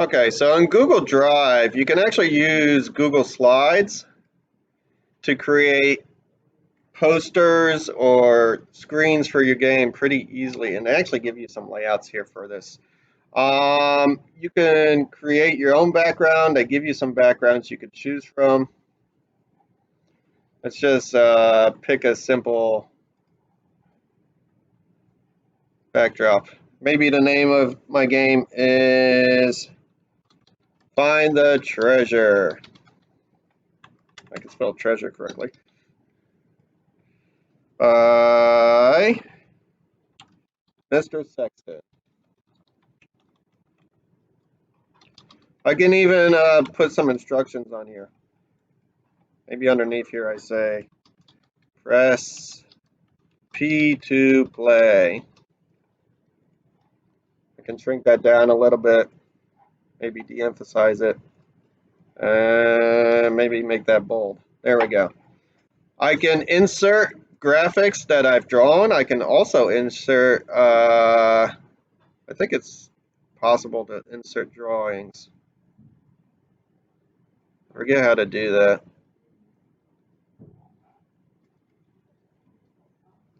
Okay, so in Google Drive, you can actually use Google Slides to create posters or screens for your game pretty easily, and they actually give you some layouts here for this. You can create your own background. They give you some backgrounds you could choose from. Let's just pick a simple backdrop. Maybe the name of my game is Find the Treasure. I can spell treasure correctly. By Mr. Sexton. I can even put some instructions on here. Maybe underneath here I say, press P to play. I can shrink that down a little bit, maybe de-emphasize it, and maybe make that bold. There we go. I can insert graphics that I've drawn. I can also insert, I think it's possible to insert drawings. I forget how to do that.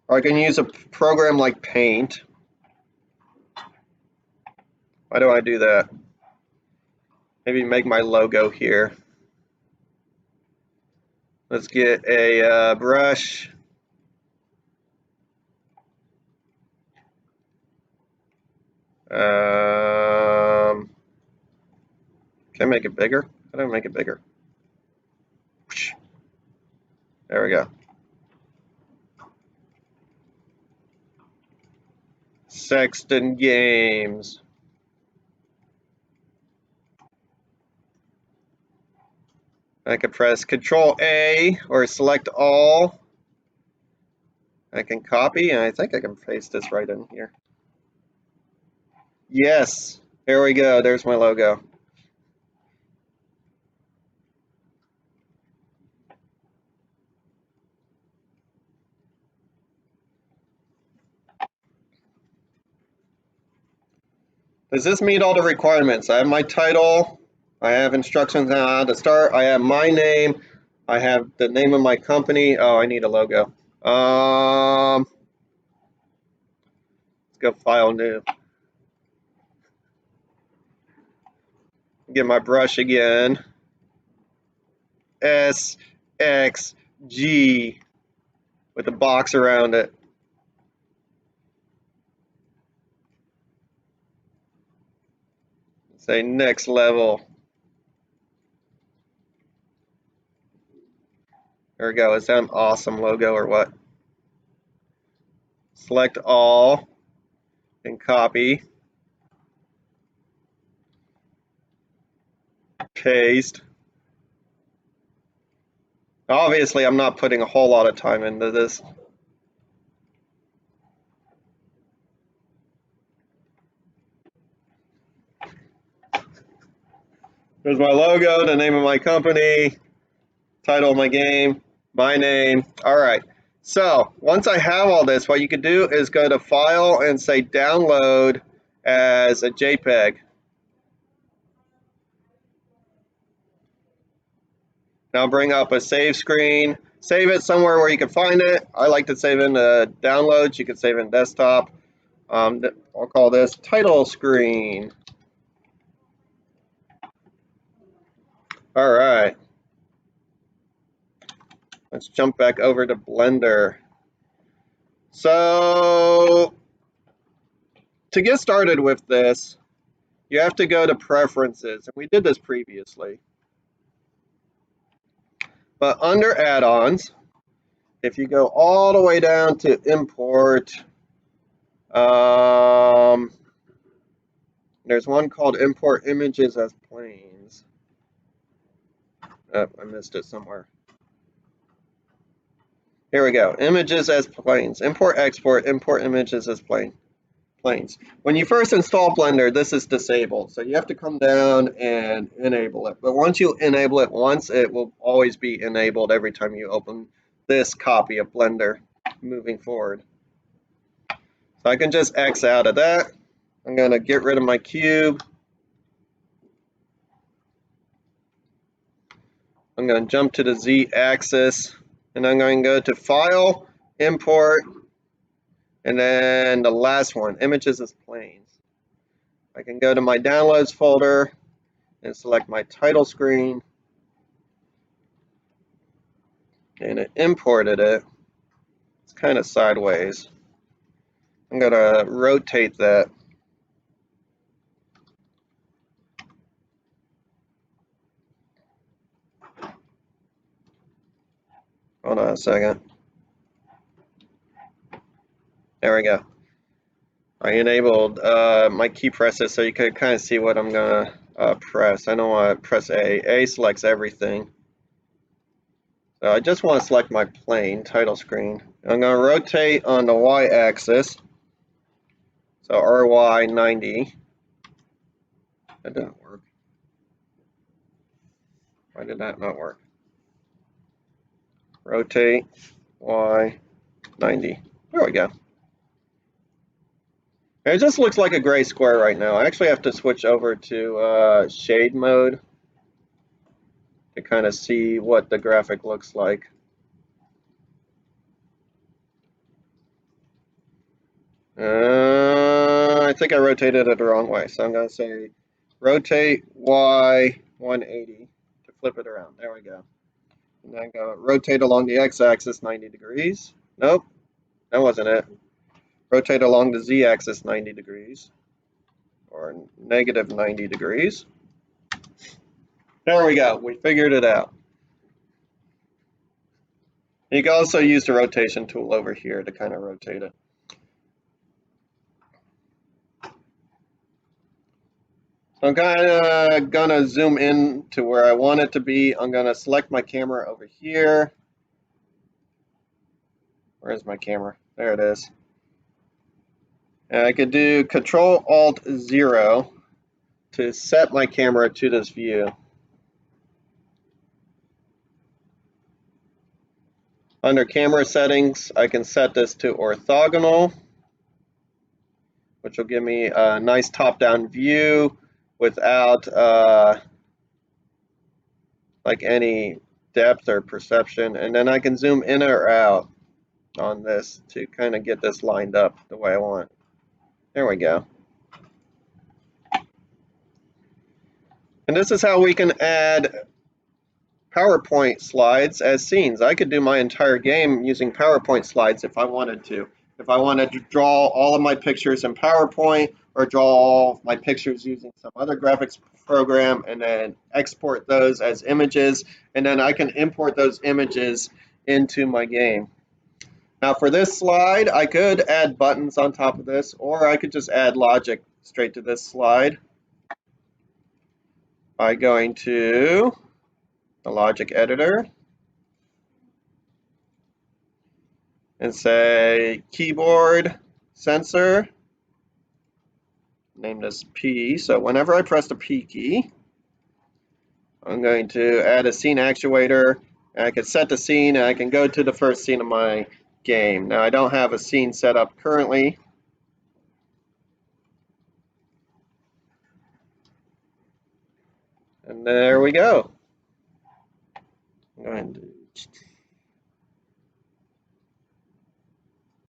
Or I can use a program like Paint. Why do I do that? Maybe make my logo here. Let's get a brush. Can I make it bigger? How do I make it bigger? There we go. Sexton Games. I can press Control A or select all. I can copy, and I think I can paste this right in here. Yes, here we go. There's my logo. Does this meet all the requirements? I have my title. I have instructions on how to start. I have my name. I have the name of my company. Oh, I need a logo. Let's go File New. Get my brush again. S, X, G with a box around it. Say next level. There we go. Is that an awesome logo or what? Select all and copy. Paste. Obviously, I'm not putting a whole lot of time into this. There's my logo, the name of my company, title of my game, my name. All right. So once I have all this, what you could do is go to File and say Download as a JPEG. Now bring up a save screen. Save it somewhere where you can find it. I like to save in the downloads. You can save in desktop. I'll call this title screen. All right. Let's jump back over to Blender. So to get started with this, you have to go to Preferences, and we did this previously. But under Add-ons, if you go all the way down to Import, there's one called Import Images as Planes. Oh, I missed it somewhere. Here we go. Images as planes. Import, export, import images as planes. When you first install Blender, this is disabled. So you have to come down and enable it. But once you enable it once, it will always be enabled every time you open this copy of Blender moving forward. So I can just X out of that. I'm going to get rid of my cube. I'm going to jump to the Z-axis, and I'm going to go to File, Import, and then the last one, Images as Planes. I can go to my Downloads folder and select my title screen, and it imported it. It's kind of sideways. I'm going to rotate that. Hold on a second. There we go. I enabled my key presses so you could kind of see what I'm going to press. I don't want to press A. A selects everything. So I just want to select my plane title screen. I'm going to rotate on the y-axis. So RY 90. That didn't work. Why did that not work? Rotate Y 90. There we go. It just looks like a gray square right now. I actually have to switch over to shade mode to kind of see what the graphic looks like. I think I rotated it the wrong way, so I'm going to say rotate Y 180 to flip it around. There we go. And then go rotate along the x-axis 90 degrees. Nope, that wasn't it. Rotate along the z-axis 90 degrees, or negative 90 degrees. There we go. We figured it out. You can also use the rotation tool over here to kind of rotate it. So I'm kind of going to zoom in to where I want it to be. I'm going to select my camera over here. Where's my camera? There it is. And I could do Control-Alt-0 to set my camera to this view. Under camera settings, I can set this to orthogonal, which will give me a nice top-down view without like any depth or perception. And then I can zoom in or out on this to kind of get this lined up the way I want. There we go. And this is how we can add PowerPoint slides as scenes. I could do my entire game using PowerPoint slides if I wanted to. If I wanted to draw all of my pictures in PowerPoint or draw all my pictures using some other graphics program and then export those as images, and then I can import those images into my game. Now for this slide, I could add buttons on top of this, or I could just add logic straight to this slide by going to the logic editor and say keyboard sensor, name this P. So whenever I press the P key, I'm going to add a scene actuator. And I can set the scene and I can go to the first scene of my game. Now I don't have a scene set up currently. And there we go. I'm going to